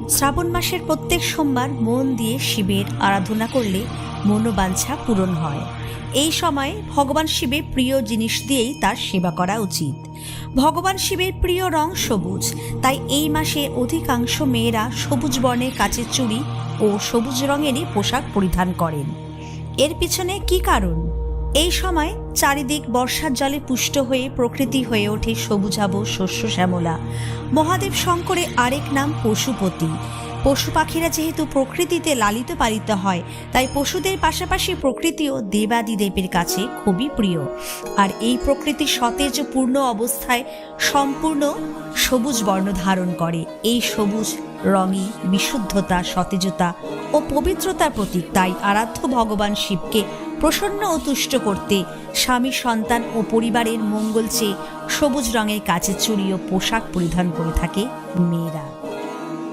শ্রাবণ মাসের প্রত্যেক সোমবার মন দিয়ে শিবের আরাধনা করলে মনোবাঞ্ছা পূরণ হয়। এই সময়ে ভগবান শিবের প্রিয় জিনিস দিয়েই তার সেবা করা উচিত। ভগবান শিবের প্রিয় রং সবুজ, তাই এই মাসে অধিকাংশ মেয়েরা সবুজ বর্ণের কাচের চুড়ি ও সবুজ রঙেরই পোশাক পরিধান করেন। এর পিছনে কি কারণ? এই সময় চারিদিক বর্ষার জলে পুষ্ট হয়ে প্রকৃতি হয়ে ওঠে সবুজাভ শস্য শ্যামলা। মহাদেব শঙ্করের আরেক নাম পশুপতি। পশু পাখিরা যেহেতু প্রকৃতিতে লালিত পালিত হয়, তাই পশুদের পাশাপাশি প্রকৃতিও দেবাদিদেবের কাছে খুবই প্রিয়। আর এই প্রকৃতি সতেজ পূর্ণ অবস্থায় সম্পূর্ণ সবুজ বর্ণ ধারণ করে। এই সবুজ রঙই বিশুদ্ধতা, সতেজতা ও পবিত্রতার প্রতীক। তাই আরাধ্য ভগবান শিবকে প্রসন্ন ও তুষ্ট করতে স্বামী, সন্তান ও পরিবারের মঙ্গল চেয়ে সবুজ রঙের কাচের চুড়ি ও পোশাক পরিধান করে থাকে মেয়েরা।